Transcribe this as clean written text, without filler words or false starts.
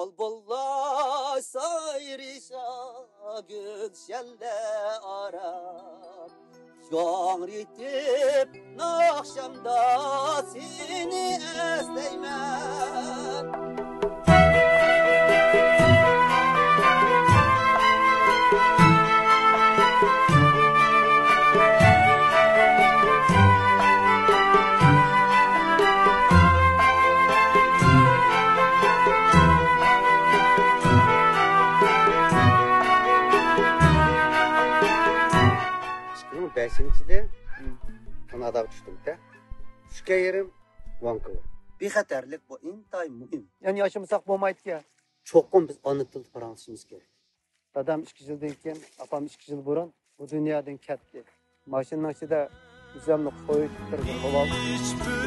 Bulbulla sayrışa gülşende aram Şoğun ritip nakşamda seni esleymen Beşincide Kanada düştüm de. Düşke yerim Vancouver. Bir xatarlik bu intay muhim. Yani yaşamasak olmaydı ki. Çoğun biz ana tilni paranglashimiz kerak. Dadam 2 yıldan keyin, apam 2 yıl burun bu dunyodan ketdi. Mashinanın ichida o'zimni qo'yib turgan.